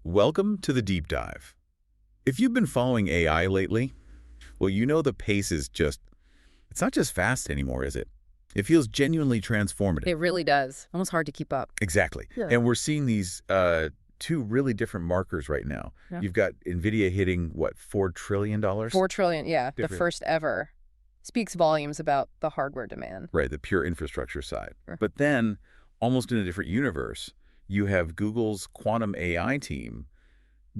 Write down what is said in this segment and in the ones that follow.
Welcome to the Deep Dive. If you've been following AI lately, well, you know the pace is it's not just fast anymore, is it? It feels genuinely transformative. It really does. Almost hard to keep up. Exactly. Yeah. And we're seeing these two really different markers right now. Yeah. You've got Nvidia hitting, what, $4 trillion? $4 trillion, yeah. The first ever. Speaks volumes about the hardware demand. Right, the pure infrastructure side. Sure. But then, almost in a different universe, you have Google's quantum AI team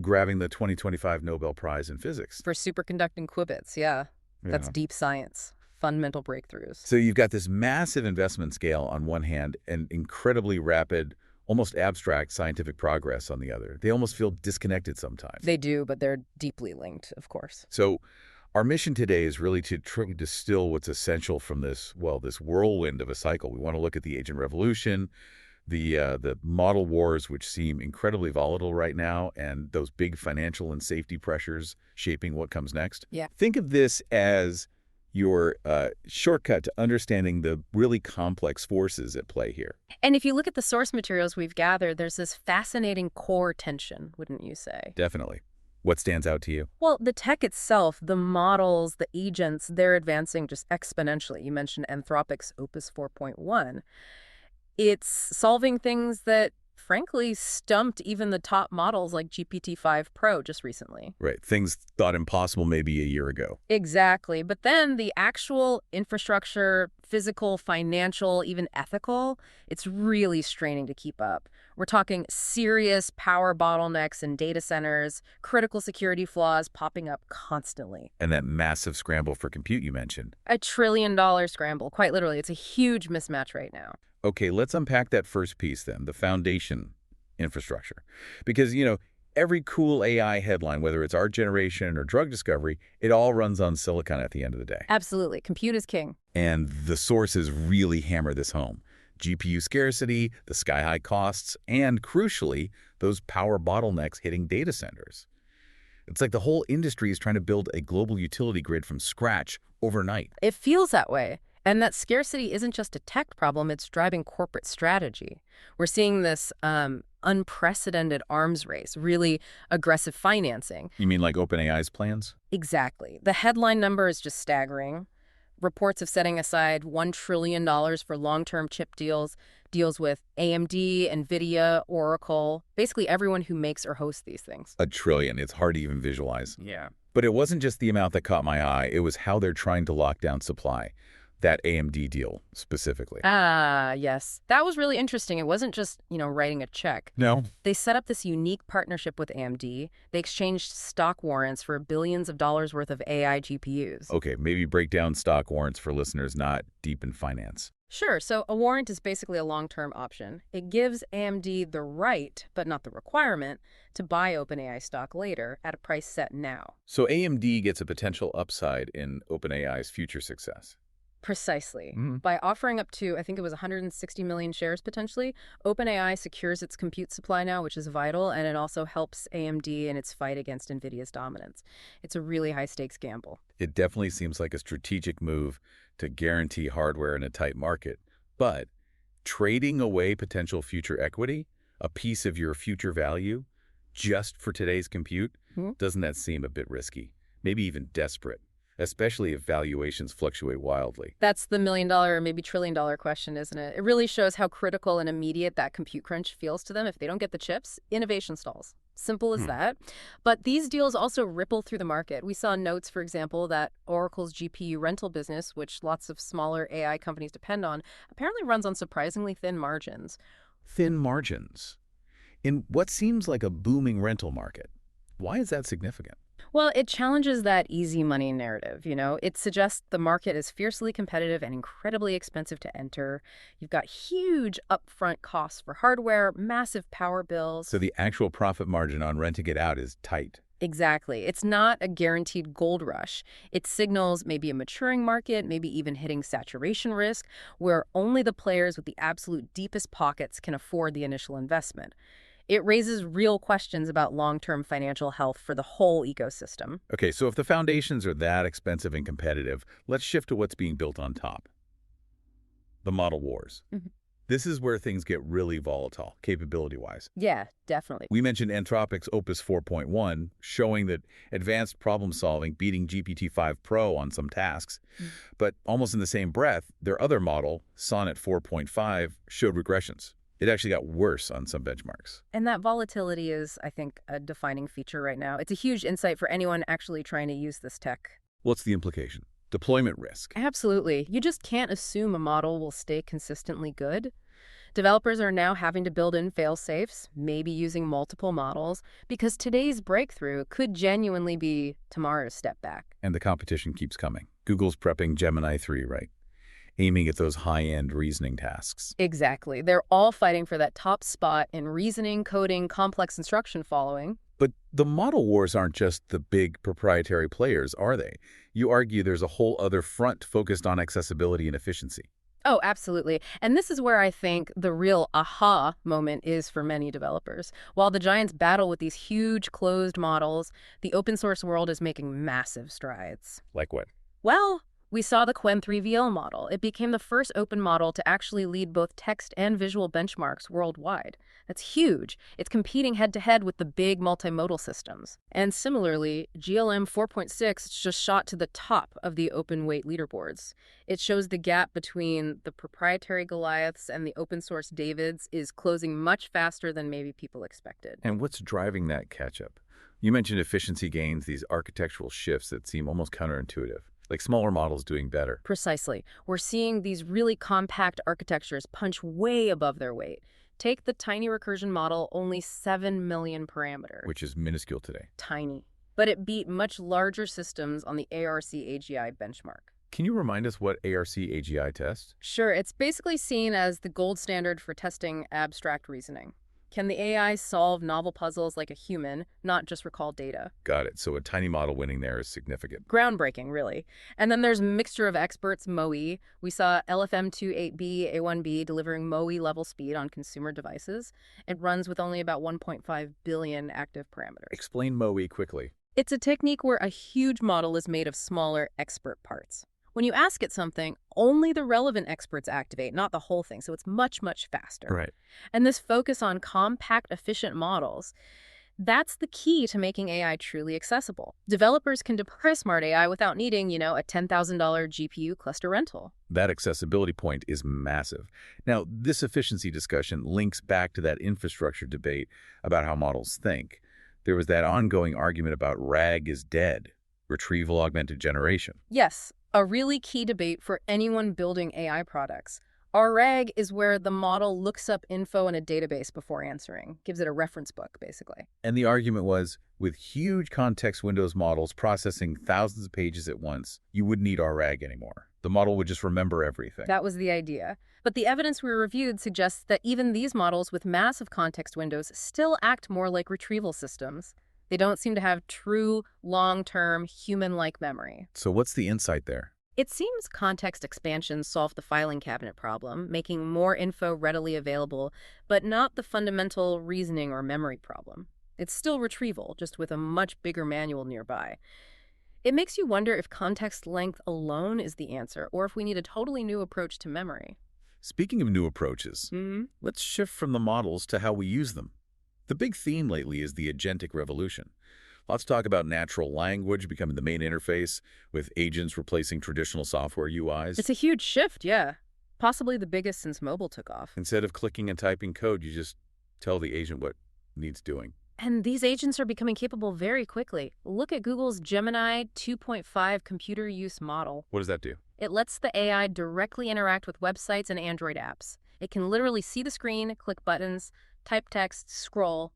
grabbing the 2025 Nobel Prize in physics. For superconducting qubits, yeah. That's deep science. Fundamental breakthroughs. So you've got this massive investment scale on one hand and incredibly rapid, almost abstract scientific progress on the other. They almost feel disconnected sometimes. They do, but they're deeply linked, of course. So our mission today is really to try to distill what's essential from this whirlwind of a cycle. We want to look at the agent revolution, the model wars, which seem incredibly volatile right now, and those big financial and safety pressures shaping what comes next. Yeah. Think of this as your shortcut to understanding the really complex forces at play here. And if you look at the source materials we've gathered, there's this fascinating core tension, wouldn't you say? Definitely. What stands out to you? Well, the tech itself, the models, the agents, they're advancing just exponentially. You mentioned Anthropic's Opus 4.1. It's solving things that, frankly, stumped even the top models like GPT-5 Pro just recently. Right. Things thought impossible maybe a year ago. Exactly. But then the actual infrastructure, physical, financial, even ethical, it's really straining to keep up. We're talking serious power bottlenecks in data centers, critical security flaws popping up constantly. And that massive scramble for compute you mentioned. $1 trillion scramble, quite literally. It's a huge mismatch right now. Okay, let's unpack that first piece then, the foundation infrastructure. Because, every cool AI headline, whether it's art generation or drug discovery, it all runs on silicon at the end of the day. Absolutely. Compute is king. And the sources really hammer this home. GPU scarcity, the sky-high costs, and, crucially, those power bottlenecks hitting data centers. It's like the whole industry is trying to build a global utility grid from scratch overnight. It feels that way. And that scarcity isn't just a tech problem, it's driving corporate strategy. We're seeing this unprecedented arms race, really aggressive financing. You mean like OpenAI's plans? Exactly. The headline number is just staggering. Reports of setting aside $1 trillion for long-term chip deals with AMD, Nvidia, Oracle, basically everyone who makes or hosts these things. $1 trillion. It's hard to even visualize. Yeah. But it wasn't just the amount that caught my eye. It was how they're trying to lock down supply. That AMD deal specifically. Ah, yes. That was really interesting. It wasn't just, writing a check. No. They set up this unique partnership with AMD. They exchanged stock warrants for billions of dollars worth of AI GPUs. Okay, maybe break down stock warrants for listeners not deep in finance. Sure. So a warrant is basically a long-term option. It gives AMD the right, but not the requirement, to buy OpenAI stock later at a price set now. So AMD gets a potential upside in OpenAI's future success. Precisely. By offering up to, I think it was 160 million shares potentially, OpenAI secures its compute supply now, which is vital, and it also helps AMD in its fight against NVIDIA's dominance. It's a really high-stakes gamble. It definitely seems like a strategic move to guarantee hardware in a tight market. But trading away potential future equity, a piece of your future value, just for today's compute, doesn't that seem a bit risky? Maybe even desperate? Especially if valuations fluctuate wildly. That's the $1 million or maybe $1 trillion question, isn't it? It really shows how critical and immediate that compute crunch feels to them. If they don't get the chips, innovation stalls. Simple as that. But these deals also ripple through the market. We saw notes, for example, that Oracle's GPU rental business, which lots of smaller AI companies depend on, apparently runs on surprisingly thin margins. Thin margins? In what seems like a booming rental market. Why is that significant? Well, it challenges that easy money narrative, It suggests the market is fiercely competitive and incredibly expensive to enter. You've got huge upfront costs for hardware, massive power bills. So the actual profit margin on renting it out is tight. Exactly. It's not a guaranteed gold rush. It signals maybe a maturing market, maybe even hitting saturation risk, where only the players with the absolute deepest pockets can afford the initial investment. It raises real questions about long-term financial health for the whole ecosystem. Okay, so if the foundations are that expensive and competitive, let's shift to what's being built on top. The model wars. This is where things get really volatile, capability-wise. Yeah, definitely. We mentioned Anthropic's Opus 4.1, showing that advanced problem-solving beating GPT-5 Pro on some tasks. But almost in the same breath, their other model, Sonnet 4.5, showed regressions. It actually got worse on some benchmarks. And that volatility is, I think, a defining feature right now. It's a huge insight for anyone actually trying to use this tech. What's the implication? Deployment risk. Absolutely. You just can't assume a model will stay consistently good. Developers are now having to build in fail-safes, maybe using multiple models, because today's breakthrough could genuinely be tomorrow's step back. And the competition keeps coming. Google's prepping Gemini 3, right? Aiming at those high-end reasoning tasks. Exactly. They're all fighting for that top spot in reasoning, coding, complex instruction following. But the model wars aren't just the big proprietary players, are they? You argue there's a whole other front focused on accessibility and efficiency. Oh, absolutely. And this is where I think the real aha moment is for many developers. While the giants battle with these huge closed models, the open source world is making massive strides. Like what? Well, we saw the Qwen3-VL model. It became the first open model to actually lead both text and visual benchmarks worldwide. That's huge. It's competing head-to-head with the big multimodal systems. And similarly, GLM-4.6 just shot to the top of the open weight leaderboards. It shows the gap between the proprietary Goliaths and the open source Davids is closing much faster than maybe people expected. And what's driving that catch-up? You mentioned efficiency gains, these architectural shifts that seem almost counterintuitive. Like smaller models doing better. Precisely. We're seeing these really compact architectures punch way above their weight. Take the tiny recursion model, only 7 million parameter. Which is minuscule today. Tiny. But it beat much larger systems on the ARC-AGI benchmark. Can you remind us what ARC-AGI tests? Sure, it's basically seen as the gold standard for testing abstract reasoning. Can the AI solve novel puzzles like a human, not just recall data? Got it. So a tiny model winning there is significant. Groundbreaking, really. And then there's mixture of experts, MOE. We saw LFM28B, A1B delivering MOE-level speed on consumer devices. It runs with only about 1.5 billion active parameters. Explain MOE quickly. It's a technique where a huge model is made of smaller expert parts. When you ask it something, only the relevant experts activate, not the whole thing, so it's much, much faster. Right. And this focus on compact, efficient models, that's the key to making AI truly accessible. Developers can deploy smart AI without needing, a $10,000 GPU cluster rental. That accessibility point is massive. Now, this efficiency discussion links back to that infrastructure debate about how models think. There was that ongoing argument about RAG is dead, retrieval augmented generation. Yes. A really key debate for anyone building AI products. RAG is where the model looks up info in a database before answering, gives it a reference book, basically. And the argument was, with huge context windows models processing thousands of pages at once, you wouldn't need RAG anymore. The model would just remember everything. That was the idea. But the evidence we reviewed suggests that even these models with massive context windows still act more like retrieval systems. They don't seem to have true, long-term, human-like memory. So what's the insight there? It seems context expansions solve the filing cabinet problem, making more info readily available, but not the fundamental reasoning or memory problem. It's still retrieval, just with a much bigger manual nearby. It makes you wonder if context length alone is the answer, or if we need a totally new approach to memory. Speaking of new approaches, let's shift from the models to how we use them. The big theme lately is the agentic revolution. Lots of talk about natural language becoming the main interface, with agents replacing traditional software UIs. It's a huge shift, yeah. Possibly the biggest since mobile took off. Instead of clicking and typing code, you just tell the agent what it needs doing. And these agents are becoming capable very quickly. Look at Google's Gemini 2.5 computer use model. What does that do? It lets the AI directly interact with websites and Android apps. It can literally see the screen, click buttons, type text, scroll,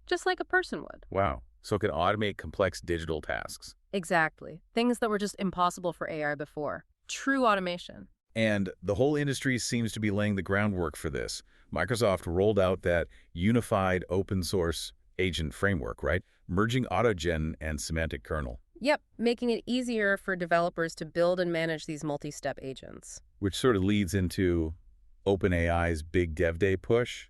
just like a person would. Wow. So it can automate complex digital tasks. Exactly. Things that were just impossible for AI before. True automation. And the whole industry seems to be laying the groundwork for this. Microsoft rolled out that unified open source agent framework, right? Merging AutoGen and semantic kernel. Yep, making it easier for developers to build and manage these multi-step agents. Which sort of leads into OpenAI's big dev day push.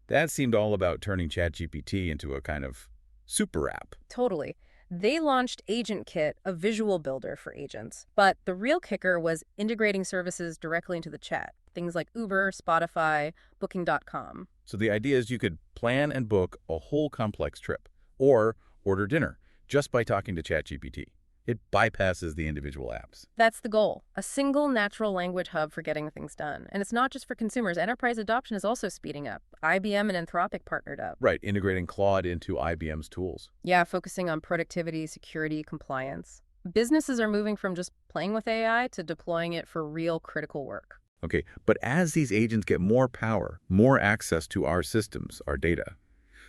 That seemed all about turning ChatGPT into a kind of super app. Totally. They launched AgentKit, a visual builder for agents. But the real kicker was integrating services directly into the chat. things like Uber, Spotify, Booking.com. So the idea is you could plan and book a whole complex trip or order dinner just by talking to ChatGPT. It bypasses the individual apps. That's the goal, a single natural language hub for getting things done. And it's not just for consumers. Enterprise adoption is also speeding up. IBM and Anthropic partnered up. Right, integrating Claude into IBM's tools. Yeah, focusing on productivity, security, compliance. Businesses are moving from just playing with AI to deploying it for real critical work. Okay, but as these agents get more power, more access to our systems, our data,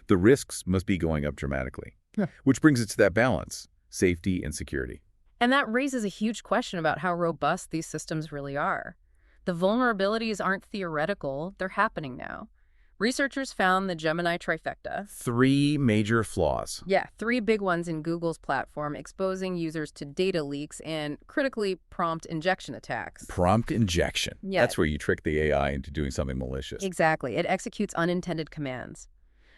the risks must be going up dramatically. Yeah. Which brings it to that balance, safety and security. And that raises a huge question about how robust these systems really are. The vulnerabilities aren't theoretical, they're happening now. Researchers found the Gemini trifecta. 3 major flaws. Yeah, 3 big ones in Google's platform, exposing users to data leaks and, critically, prompt injection attacks. Prompt injection. Yeah. That's where you trick the AI into doing something malicious. Exactly. It executes unintended commands.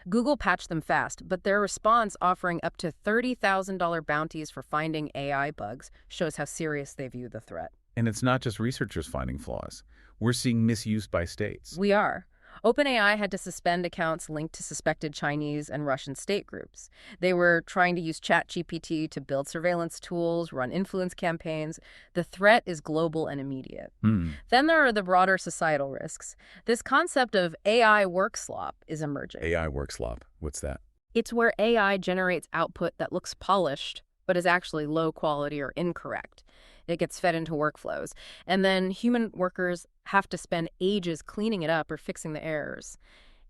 Google patched them fast, but their response, offering up to $30,000 bounties for finding AI bugs, shows how serious they view the threat. And it's not just researchers finding flaws. We're seeing misuse by states. We are. OpenAI had to suspend accounts linked to suspected Chinese and Russian state groups. They were trying to use ChatGPT to build surveillance tools, run influence campaigns. The threat is global and immediate. Then there are the broader societal risks. This concept of AI work slop is emerging. AI work slop. What's that? It's where AI generates output that looks polished, but is actually low quality or incorrect. It gets fed into workflows. And then human workers have to spend ages cleaning it up or fixing the errors.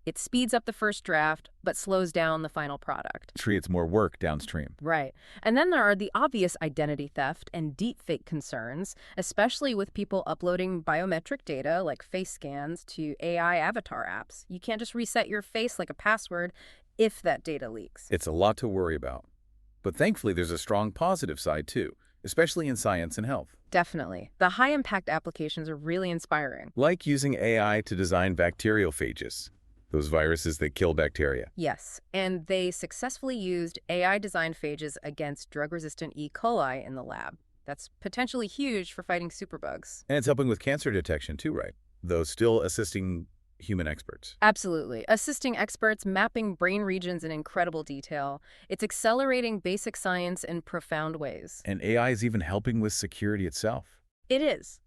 It speeds up the first draft, but slows down the final product. Creates more work downstream. Right. And then there are the obvious identity theft and deepfake concerns, especially with people uploading biometric data like face scans to AI avatar apps. You can't just reset your face like a password if that data leaks. It's a lot to worry about. But thankfully, there's a strong positive side, too, especially in science and health. Definitely. The high-impact applications are really inspiring. Like using AI to design bacteriophages, those viruses that kill bacteria. Yes, and they successfully used AI-designed phages against drug-resistant E. coli in the lab. That's potentially huge for fighting superbugs. And it's helping with cancer detection, too, right? Though still assisting human experts. Absolutely. Assisting experts, mapping brain regions in incredible detail. It's accelerating basic science in profound ways. And AI is even helping with security itself. It is.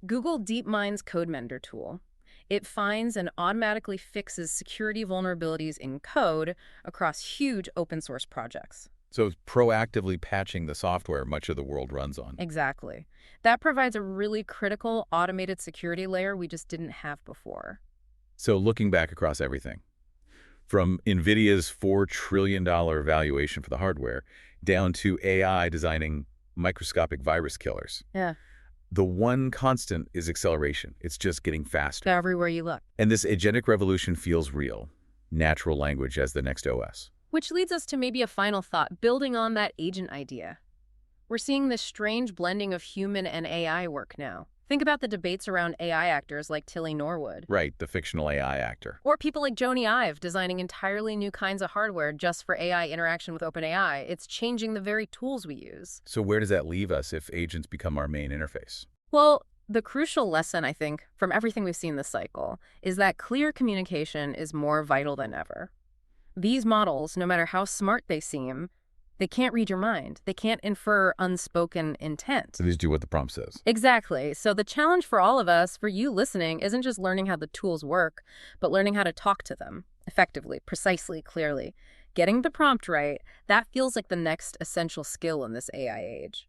Google DeepMind's CodeMender tool. It finds and automatically fixes security vulnerabilities in code across huge open source projects. So it's proactively patching the software much of the world runs on. Exactly. That provides a really critical automated security layer we just didn't have before. So looking back across everything, from Nvidia's $4 trillion valuation for the hardware down to AI designing microscopic virus killers. Yeah. The one constant is acceleration. It's just getting faster. Everywhere you look. And this agentic revolution feels real. Natural language as the next OS. Which leads us to maybe a final thought, building on that agent idea. We're seeing this strange blending of human and AI work now. Think about the debates around AI actors like Tilly Norwood. Right, the fictional AI actor. Or people like Joni Ive designing entirely new kinds of hardware just for AI interaction with OpenAI. It's changing the very tools we use. So where does that leave us if agents become our main interface? Well, the crucial lesson, I think, from everything we've seen this cycle, is that clear communication is more vital than ever. These models, no matter how smart they seem, they can't read your mind. They can't infer unspoken intent. So these do what the prompt says. Exactly. So the challenge for all of us, for you listening, isn't just learning how the tools work, but learning how to talk to them effectively, precisely, clearly. Getting the prompt right, that feels like the next essential skill in this AI age.